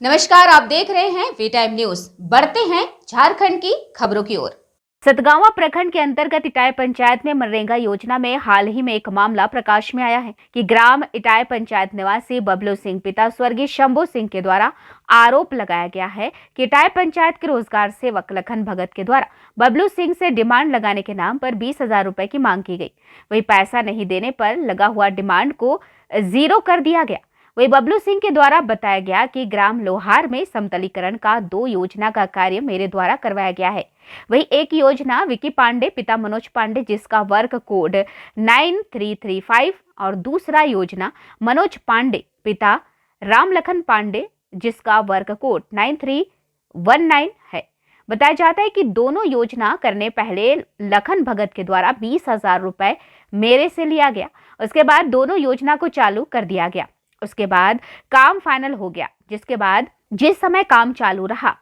नमस्कार, आप देख रहे हैं वी टाइम न्यूज। बढ़ते हैं झारखंड की खबरों की ओर। सतगावा प्रखंड के अंतर्गत इटाई पंचायत में मनरेगा योजना में हाल ही में एक मामला प्रकाश में आया है कि ग्राम इटाई पंचायत निवासी बबलू सिंह पिता स्वर्गीय शंभू सिंह के द्वारा आरोप लगाया गया है कि इटाई पंचायत के रोजगार सेवक लखन भगत के द्वारा बबलू सिंह से डिमांड लगाने के नाम पर 20,000 रुपए की मांग की गई। वही पैसा नहीं देने पर लगा हुआ डिमांड को जीरो कर दिया गया। वही बबलू सिंह के द्वारा बताया गया कि ग्राम लोहार में समतलीकरण का 2 योजना का कार्य मेरे द्वारा करवाया गया है। वही एक योजना विकी पांडे पिता मनोज पांडे जिसका वर्क कोड 9335 और दूसरा योजना मनोज पांडे पिता राम लखन पांडे जिसका वर्क कोड 9319 है। बताया जाता है कि दोनों योजना करने पहले लखन भगत के द्वारा 20,000 रुपए मेरे से लिया गया। उसके बाद दोनों योजना को चालू कर दिया गया। उसके बाद काम फाइनल हो गया, जिसके बाद जिस समय काम चालू रहा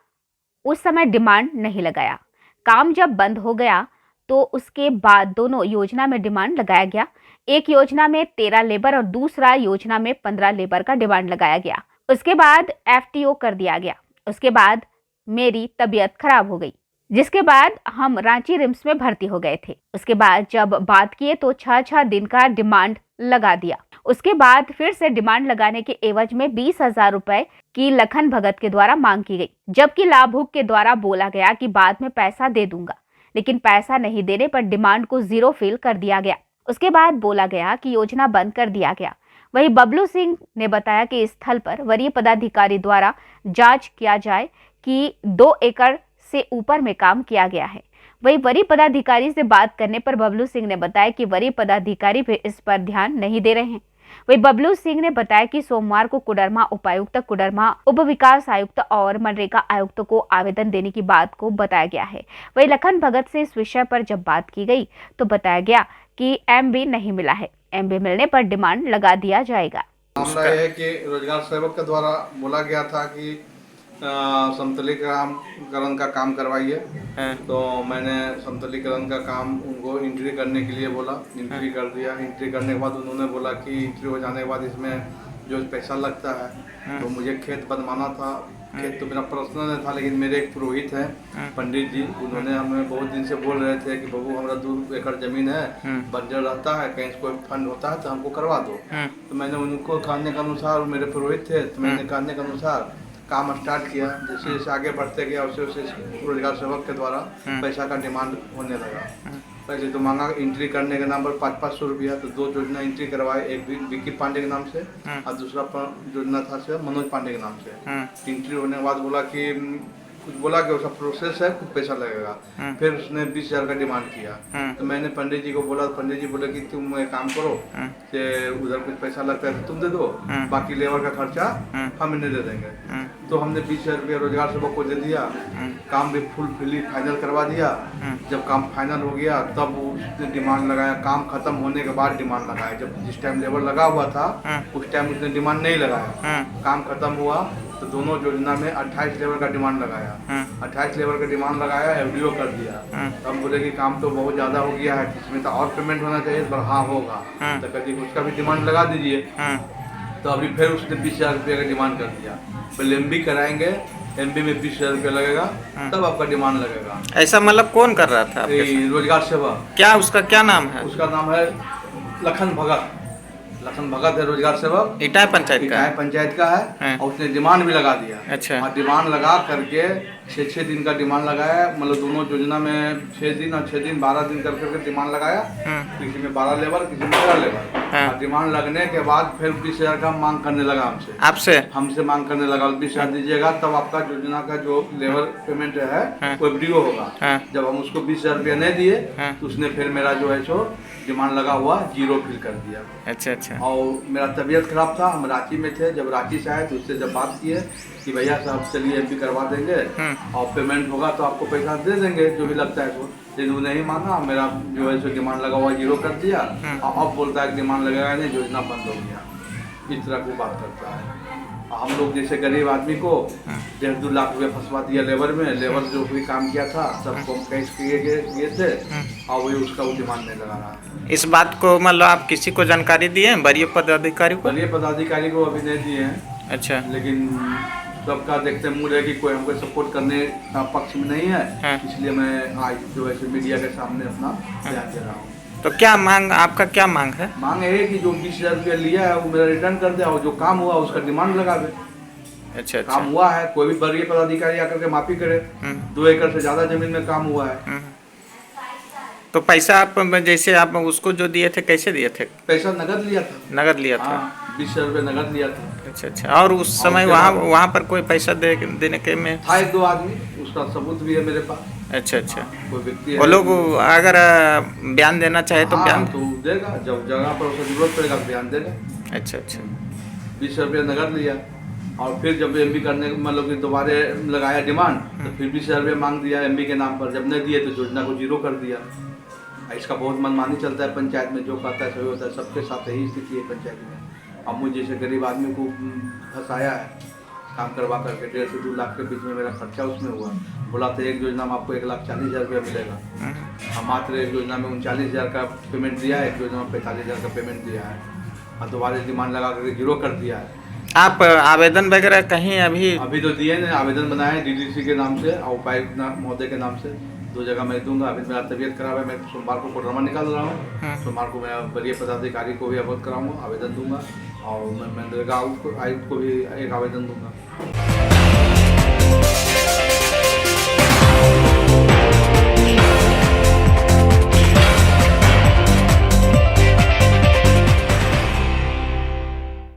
उस समय डिमांड नहीं लगाया। काम जब बंद हो गया तो उसके बाद दोनों योजना में डिमांड लगाया गया। एक योजना में 13 लेबर और दूसरा योजना में 15 लेबर का डिमांड लगाया गया। उसके बाद FTO कर दिया गया। उसके बाद मेरी तबीयत खराब हो गई, जिसके बाद हम रांची रिम्स में भर्ती हो गए थे। उसके बाद जब बात किए तो 6 दिन का डिमांड लगा दिया। उसके बाद फिर से डिमांड लगाने के एवज में 20,000 रुपए की लखन भगत के द्वारा मांग की गई, जबकि लाभुक के द्वारा बोला गया कि बाद में पैसा दे दूंगा, लेकिन पैसा नहीं देने पर डिमांड को जीरो फिल कर दिया गया। उसके बाद बोला गया कि योजना बंद कर दिया गया। वही बबलू सिंह ने बताया कि इस स्थल पर वरीय पदाधिकारी द्वारा जांच किया जाए कि 2 एकड़ से ऊपर में काम किया गया है। वही वरीय पदाधिकारी से बात करने पर बबलू सिंह ने बताया कि वरीय पदाधिकारी भी इस पर ध्यान नहीं दे रहे हैं। वही बबलू सिंह ने बताया कि सोमवार को कुडरमा उपायुक्त, कुडरमा उप विकास आयुक्त और मनरेगा आयुक्त को आवेदन देने की बात को बताया गया है। वही लखन भगत से इस विषय पर जब बात की गई तो बताया गया कि MB नहीं मिला है। MB मिलने पर डिमांड लगा दिया जाएगा। मामला यह है कि रोजगार सेवक के द्वारा बोला गया था कि समतलीकरण का काम करवाइए। तो मैंने समतलीकरण का काम उनको एंट्री करने के लिए बोला, एंट्री कर दिया। एंट्री करने के बाद उन्होंने बोला कि एंट्री हो जाने के बाद इसमें जो पैसा लगता है तो मुझे खेत बनवाना था। खेत तो मेरा पर्सनल था, लेकिन मेरे एक पुरोहित हैं पंडित जी, उन्होंने हमें बहुत दिन से बोल रहे थे कि बबू हमारा 2 एकड़ जमीन है, बंजर रहता है, कहीं कोई फंड होता है तो हमको करवा दो। तो मैंने उनको कहने के अनुसार, मेरे पुरोहित थे तो मैंने कहने के अनुसार काम स्टार्ट किया। जैसे जैसे आगे बढ़ते गया वैसे वैसे रोजगार सेवक के द्वारा पैसा का डिमांड होने लगा। पहले तो मांगा एंट्री करने के नाम पर 500-500 रुपया। तो 2 योजना एंट्री करवाए, एक विक्की पांडे के नाम से और दूसरा योजना था से मनोज पांडे के नाम से। एंट्री होने के बाद बोला कि कुछ बोला कि उसका प्रोसेस है, कुछ पैसा लगेगा। फिर उसने 20,000 का डिमांड किया। तो मैंने पंडित जी को बोला, पंडित जी बोले कि तुम एक काम करो कि उधर कुछ पैसा लगता है तो तुम दे दो, बाकी लेबर का खर्चा हम इन्हें दे देंगे। तो हमने 20,000 रुपया रोजगार सेवक को दे दिया। काम भी फुली फाइनल करवा दिया। जब काम फाइनल हो गया तब उसने डिमांड लगाया। काम खत्म होने के बाद डिमांड लगाया। जब जिस टाइम लेबर लगा हुआ था उस टाइम उसने डिमांड नहीं लगाया। काम खत्म हुआ तो दोनों योजना में 28 लेबर का डिमांड लगाया। 28 लेबर का डिमांड लगाया, FDO कर दिया। तो हम बोले कि काम तो बहुत ज़्यादा हो गया है, इसमें तो और पेमेंट होना चाहिए। पर हाँ होगा, तो कभी उसका भी डिमांड लगा दीजिए। तो अभी फिर उसने 20,000 रुपये का डिमांड कर दिया। पहले MB कराएंगे, MB में 20,000 रुपया लगेगा, तब आपका डिमांड लगेगा। ऐसा मतलब कौन कर रहा था? रोजगार सेवा। क्या उसका क्या नाम है? उसका नाम है लखन भगत। लखन भगत है रोजगार सेवक, इटाई पंचायत का है। पंचायत का है। और उसने डिमांड भी लगा दिया। अच्छा। और डिमांड लगा करके 6 दिन का डिमांड लगाया। मतलब दोनों योजना में 6 दिन और 6 दिन 12 दिन करके डिमांड लगाया। किसी में 12 लेबर, किसी में 13 लेबर। और डिमांड लगने के बाद फिर 20,000 का मांग करने लगा हमसे। हमसे मांग करने लगा 20,000 दीजिएगा तब आपका योजना का जो लेबर पेमेंट है वो FDO होगा। जब हम उसको 20,000 रुपया नहीं दिए तो उसने फिर मेरा जो है सो डिमांड लगा हुआ जीरो फिल कर दिया। अच्छा। और मेरा तबीयत खराब था, हम रांची में थे। जब रांची से आए तो उससे जब बात किए कि भैया साहब चलिए MB करवा देंगे और पेमेंट होगा तो आपको पैसा दे देंगे जो भी लगता है सो। लेकिन वो नहीं माना, मेरा जो है सो डिमांड लगा हुआ जीरो कर दिया। और अब बोलता है कि डिमांड लगेगा नहीं, योजना बंद हो गया। इस तरह की बात करता है। हम लोग जैसे गरीब आदमी को 1.5-2 लाख रुपये फंसवा दिया लेबर में। लेबर जो भी काम किया था सबको कैश किए थे और वही उसका वो डिमांड नहीं लगा रहा। इस बात को मतलब आप किसी को जानकारी दिए हैं? वरीय पदाधिकारी को? वरीय पदाधिकारी को अभी नहीं दिए हैं। अच्छा। लेकिन सबका देखते मूड है कि कोई हमको सपोर्ट करने का पक्ष में नहीं है, हाँ। इसलिए मैं आज जो है मीडिया के सामने अपना बयान दे रहा हूँ। तो क्या मांग, आपका क्या मांग है? मांग है कि जो 20,000 रुपया लिया है वो मेरा रिटर्न कर दे और जो काम हुआ उसका डिमांड लगा दे। अच्छा अच्छा। काम हुआ है, कोई भी वरीय पदाधिकारी आकर के माफी करे। 2 एकड़ से ज्यादा जमीन में काम हुआ है। तो पैसा आप जैसे आप उसको जो दिए थे कैसे दिए थे? पैसा नगद लिया था। नगद लिया था? 20,000 रुपया नगद लिया था। अच्छा अच्छा। और उस समय वहाँ पर कोई पैसा देने के में था 1-2 आदमी, उसका सबूत भी है मेरे पास। अच्छा अच्छा। कोई व्यक्ति वो लोग अगर बयान देना चाहे तो बयान तो देगा, जब जगह पर उसे जरूरत पड़ेगा तो बयान देगा। अच्छा अच्छा। 20,000 रुपया नगद लिया और फिर जब एमपी करने मतलब कि दोबारा लगाया डिमांड तो फिर 20,000 रुपया मांग दिया एमपी के नाम पर। जब नहीं दिए तो योजना को जीरो कर दिया। इसका बहुत मनमानी चलता है पंचायत में, जो कहता है सही होता है। सबके साथ यही स्थिति है पंचायत में। अब मुझे जैसे गरीब आदमी को फंसाया है, काम करवा करके 1.5 से 2 लाख के बीच में मेरा खर्चा उसमें हुआ। बोला था एक योजना में आपको 1,40,000 रुपया मिलेगा, हम मात्र एक योजना में 39,000 का पेमेंट दिया है, एक योजना में 45,000 का पेमेंट दिया है और दोबारा डिमांड लगा करके जीरो कर दिया है। आप आवेदन वगैरह कहीं अभी तो दिए ने, आवेदन बनाए डीडीसी के नाम से और उपायुक्त महोदय के नाम से। 2 जगह मैं दूंगा। अभी मेरा तबीयत खराब है, मैं सोमवार को कोडरमा निकाल रहा हूँ। सोमवार को मैं वरीय पदाधिकारी को भी अवगत कराऊंगा, आवेदन दूंगा और मैं मनरेगा आयुक्त को भी एक आवेदन दूंगा।